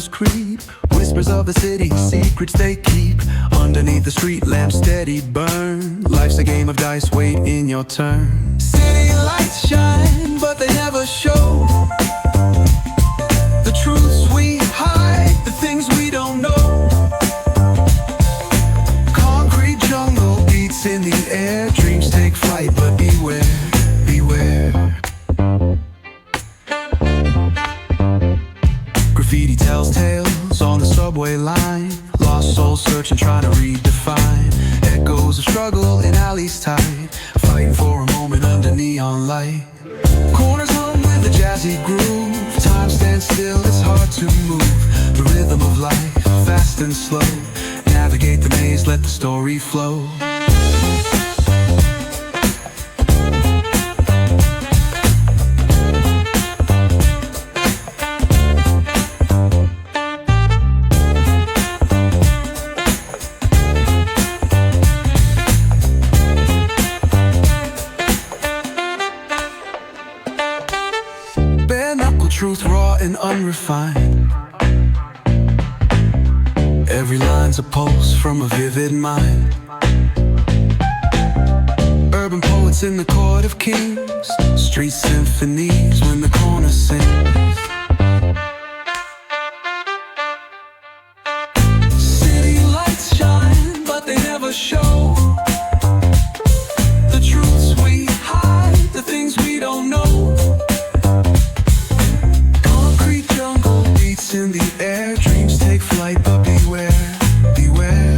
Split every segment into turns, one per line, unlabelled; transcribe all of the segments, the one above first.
shadows creep, whispers of the city, secrets they keep. Underneath the street lamps steady burn. Life's a game of dice, wait in your turn. City lights shine, but they never show the truths we hide, the things we don't know. Concrete jungle beats in the air. Dreams take flight, but beware, beware. Graffiti tells tales on the subway line. Lost souls searching, trying to redefine. Echoes of struggle in alleys tight, fighting for a moment under neon light. Corners hum with a jazzy groove. Time stands still, it's hard to move. The rhythm of life, fast and slow. Navigate the maze, let the story flow. Truth raw and unrefined. Every line's a pulse from a vivid mind. Urban poets in the court of kings. Street symphonies when the corner sings. City lights shine, but they never show the truths we hide, the things we don't know. In the air, dreams take flight, but beware, beware.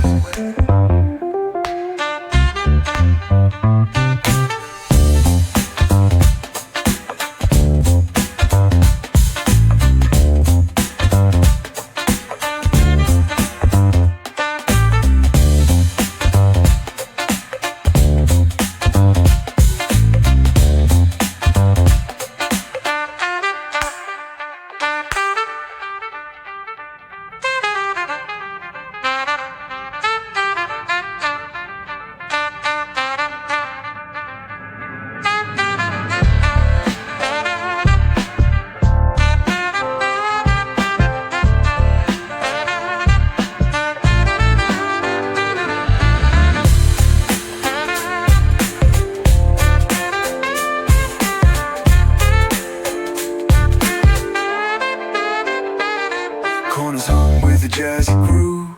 Corners hum with a jazzy groove.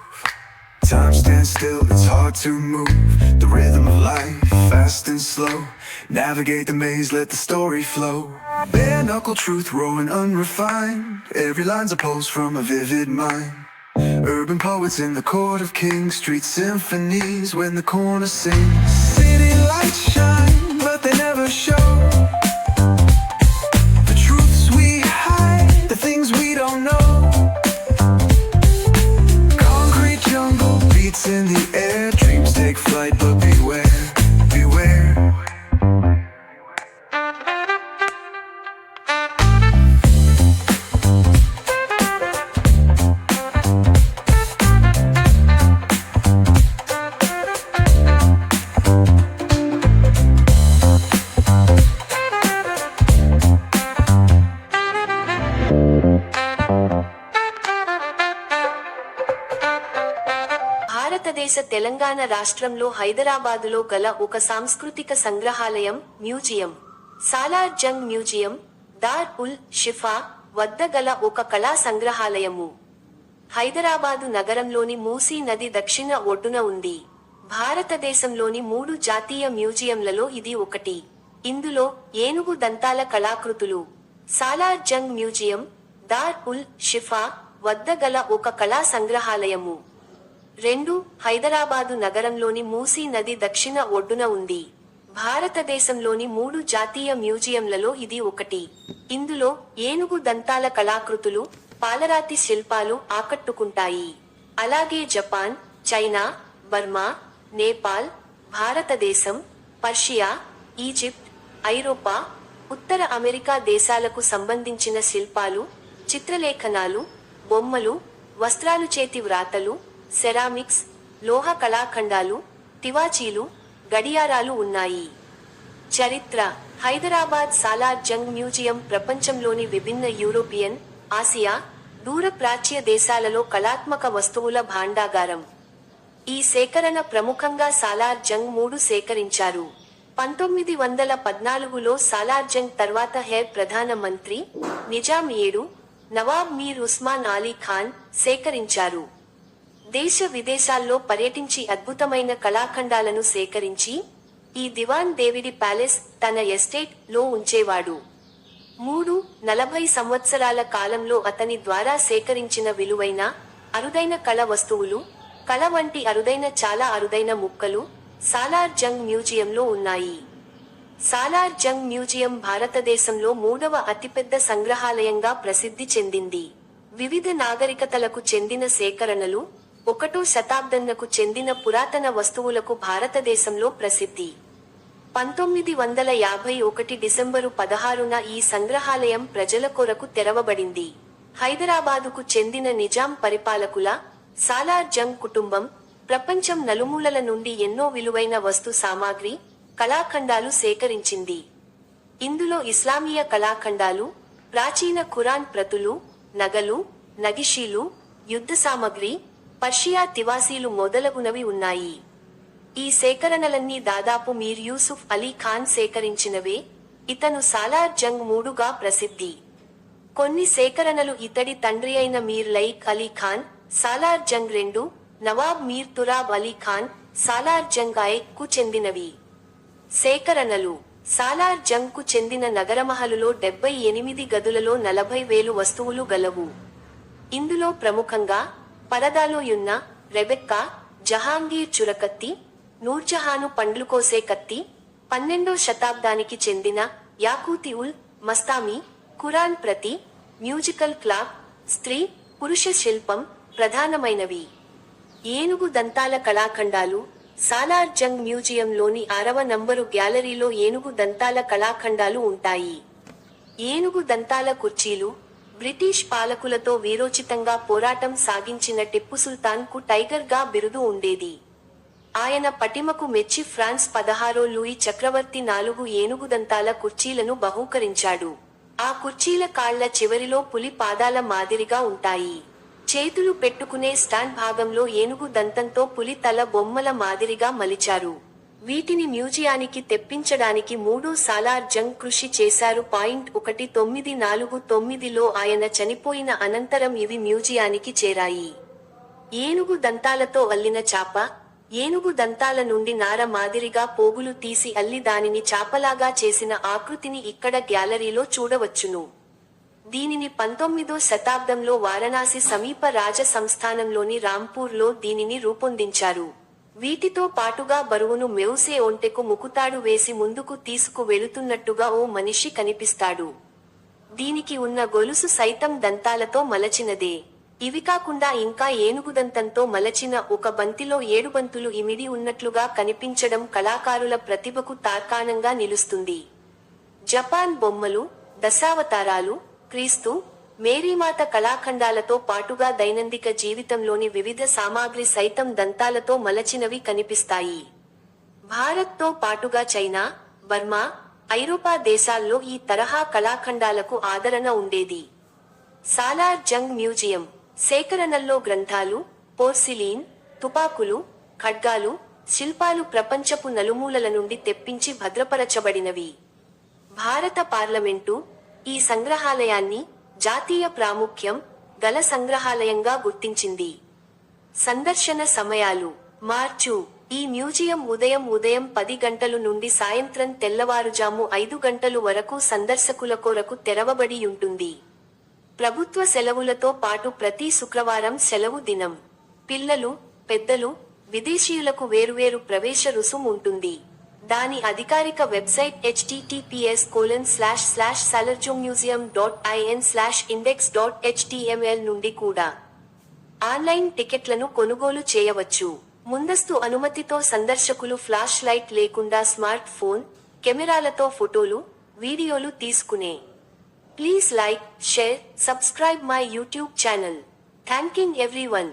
Time stands still, it's hard to move. The rhythm of life, fast and slow. Navigate the maze, let the story flow. Bare knuckle truth, raw and unrefined. Every line's a pulse from a vivid mind. Urban poets in the court of kings. Street symphonies when the corner sings. City lights shine, but they never show the truths we hide, the things we don't know. In the air, dreams take flight, but beware, beware.
భారతదేశ తెలంగాణ రాష్ట్రంలో హైదరాబాదులో గల ఒక సాంస్కృతిక సంగ్రహాలయం museum Salar Jung museum Dar ఉల్ షిఫా వద్ద గల ఒక కళా సంగ్రహాలయము హైదరాబాదు నగరంలోని మూసీ నది దక్షిణ ఒడ్డున ఉంది. భారతదేశంలోని 3 జాతీయ మ్యూజియంలలో ఇది ఒకటి. ఇందులో ఏనుగు దంతాల కళాకృతులు. సాలార్ జంగ్ మ్యూజియం దార్ ఉల్ షిఫా వద్ద గల ఒక కళా సంగ్రహాలయము 2 హైదరాబాదు నగరంలోని మూసీ నది దక్షిణ ఒడ్డున ఉంది. భారతదేశంలోని 3 జాతీయ మ్యూజియంలలో ఇది ఒకటి. ఇందులో ఏనుగు దంతాల కళాకృతులు, పాలరాతి శిల్పాలు ఆకట్టుకుంటాయి. అలాగే జపాన్, చైనా, బర్మా, నేపాల్, భారతదేశం, పర్షియా, ఈజిప్ట్, ఐరోపా, ఉత్తర అమెరికా దేశాలకు సంబంధించిన శిల్పాలు, చిత్రలేఖనాలు, బొమ్మలు, వస్త్రాలు, చేతి వ్రాతలు, సెరామిక్స్, లోహ కళాఖండాలు, తివాచీలు, గడియారాలు ఉన్నాయి. చరిత్ర హైదరాబాద్ సాలార్ జంగ్ మ్యూజియం ప్రపంచంలోని విభిన్న యూరోపియన్, ఆసియా, దూర ప్రాచ్య దేశాలలో కళాత్మక వస్తువుల భాండాగారం. ఈ సేకరణ ప్రముఖంగా సాలార్ జంగ్ 3 సేకరించారు. 1914లో సాలార్ జంగ్ తర్వాత హెర్ ప్రధాన మంత్రి నిజాం 7 నవాబ్ మీర్ ఉస్మాన్ అలీ ఖాన్ సేకరించారు. దేశ విదేశాల్లో పర్యటించి అద్భుతమైన కళాఖండాలను సేకరించి ఈ దివాన్ డేవిడ్ ప్యాలెస్ తన ఎస్టేట్ లో ఉంచేవాడు. 40 సంవత్సరాల కాలంలో అతని ద్వారా సేకరించిన విలువైన అరుదైన కళ వస్తువులు, కళ వంటి చాలా అరుదైన ముక్కలు సాలార్ జంగ్ మ్యూజియంలో ఉన్నాయి. సాలార్ జంగ్ మ్యూజియం భారతదేశంలో 3వ అతిపెద్ద సంగ్రహాలయంగా ప్రసిద్ధి చెందింది. వివిధ నాగరికతలకు చెందిన సేకరణలు, 1వ శతాబ్దంకు చెందిన పురాతన వస్తువులకు భారతదేశంలో ప్రసిద్ధి. 1951 డిసెంబరు 16న ఈ సంగ్రహాలయం ప్రజల కొరకు తెరవబడింది. హైదరాబాదుకు చెందిన నిజాం పరిపాలకుల సాలార్ జంగ్ కుటుంబం ప్రపంచం నలుమూలల నుండి ఎన్నో విలువైన వస్తు సామాగ్రి, కళాఖండాలు సేకరించింది. ఇందులో ఇస్లామీయ కళాఖండాలు, ప్రాచీన ఖురాన్ ప్రతులు, నగలు, నగిషీలు, యుద్ధ సామగ్రి, పర్షియా తివాసీలు మొదలగునవి ఉన్నాయి. ఈ సేకరణలన్నీ దాదాపు మీర్ యూసుఫ్ అలీ ఖాన్ సేకరించినవే. ఇతను సాలార్ జంగ్ 3గా ప్రసిద్ధి. కొన్ని సేకరణలు ఇతడి తండ్రి అయిన మీర్ లైక్ అలీ ఖాన్ సాలార్ జంగ్ 2 నవాబ్ మీర్ తురాబ్ అలీ ఖాన్ సాలార్ జంగ్ కు చెందినవి. సేకరణలు సాలార్ జంగ్ కు చెందిన నగరమహలులో 78 గదులలో 40,000 వస్తువులు గలవు. ఇందులో ప్రముఖంగా పరదాలో యున్న రెబెక్కా, జహాంగీర్ చురకత్తి, నూర్జహాను పండ్లు కోసే కత్తి, 12వ శతాబ్దానికి చెందిన యాకూతి ఉల్ మస్తామి, ఖురాన్ ప్రతి, మ్యూజికల్ క్లాక్, స్త్రీ పురుష శిల్పం ప్రధానమైనవి. ఏనుగు దంతాల కళాఖండాలు సాలార్ జంగ్ మ్యూజియంలోని 6వ నంబరు గ్యాలరీలో ఏనుగు దంతాల కళాఖండాలు ఉంటాయి. ఏనుగు దంతాల కుర్చీలు బ్రిటిష్ పాలకులతో వీరోచితంగా పోరాటం సాగించిన టిప్పు సుల్తాన్ కు టైగర్ గా బిరుదు ఉండేది. ఆయన పటిమకు మెచ్చి ఫ్రాన్స్ 16 లూయి చక్రవర్తి 4 ఏనుగుదంతాల కుర్చీలను బహూకరించాడు. ఆ కుర్చీల కాళ్ల చివరిలో పులి పాదాల మాదిరిగా ఉంటాయి. చేతులు పెట్టుకునే స్టాండ్ భాగంలో ఏనుగు దంతంతో పులి తల బొమ్మల మాదిరిగా మలిచారు. వీటిని మ్యూజియానికి తెప్పించడానికి 3 సాలార్ జంగ్ కృషి చేశారు. 1949లో ఆయన చనిపోయిన అనంతరం ఇవి మ్యూజియానికి చేరాయి. ఏనుగు దంతాలతో అల్లిన చాప, ఏనుగు దంతాల నుండి నార మాదిరిగా పోగులు తీసి అల్లి దానిని చాపలాగా చేసిన ఆకృతిని ఇక్కడ గ్యాలరీలో చూడవచ్చును. దీనిని 19వ శతాబ్దంలో వారణాసి సమీప రాజ సంస్థానంలోని రాంపూర్లో దీనిని రూపొందించారు. వీటితో పాటుగా బరువును మెవుసే ఒంటెకు ముకుతాడు వేసి ముందుకు తీసుకు వెళుతున్నట్టుగా ఓ మనిషి కనిపిస్తాడు. దీనికి ఉన్న గొలుసు సైతం దంతాలతో మలచినదే. ఇవి కాకుండా ఇంకా ఏనుగుదంతంతో మలచిన ఒక బంతిలో 7 బంతులు ఇమిడి ఉన్నట్లుగా కనిపించడం కళాకారుల ప్రతిభకు తార్కాణంగా నిలుస్తుంది. జపాన్ బొమ్మలు, దశావతారాలు, క్రీస్తు, మేరీమాత కళాఖండాలతో పాటుగా దైనందిక జీవితంలోని వివిధ సామాగ్రి సైతం దంతాలతో మలచినవి కనిపిస్తాయి. భారత్తో పాటుగా చైనా, బర్మా, ఐరోపా దేశాల్లో ఈ తరహా కళాఖండాలకు ఆదరణ ఉండేది. సాలార్ జంగ్ మ్యూజియం సేకరణల్లో గ్రంథాలు, పోర్సిలీన్, తుపాకులు, ఖడ్గాలు, శిల్పాలు ప్రపంచపు నలుమూలల నుండి తెప్పించి భద్రపరచబడినవి. భారత పార్లమెంటు ఈ సంగ్రహాలయాన్ని జాతీయ ప్రాముఖ్యం గల సంగ్రహాలయంగా గుర్తించింది. సందర్శన సమయాలు మార్చు ఈ మ్యూజియం ఉదయం 10 గంటలు నుండి సాయంత్రం తెల్లవారుజాము 5 గంటలు వరకు సందర్శకుల కొరకు తెరవబడి ఉంటుంది. ప్రభుత్వ సెలవులతో పాటు ప్రతి శుక్రవారం సెలవు దినం. పిల్లలు, పెద్దలు, విదేశీయులకు వేరువేరు ప్రవేశ రుసుం ఉంటుంది. దాని అధికారిక వెబ్సైట్ https://salarjongmuseum.in/index.html నుండి కూడా ఆన్లైన్ టికెట్లను కొనుగోలు చేయవచ్చు. ముందస్తు అనుమతితో సందర్శకులు ఫ్లాష్ లైట్ లేకుండా స్మార్ట్ ఫోన్ కెమెరాలతో ఫోటోలు, వీడియోలు తీసుకునే. Please like, share, subscribe my YouTube channel. Thanking everyone.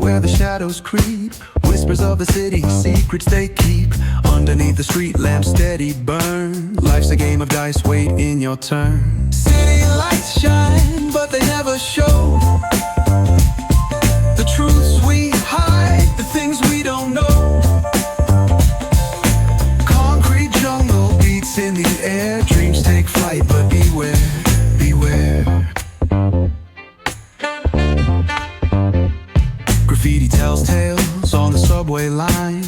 where the shadows creep. Whispers of the city, secrets they keep. Underneath the street lamps steady burn. Life's a game of dice, wait in your turn. City lights shine, but they never show the truths we hide, the things we don't know. Concrete jungle beats in the air. Dreams take flight, but beware, beware. Graffiti tells tales on the subway line.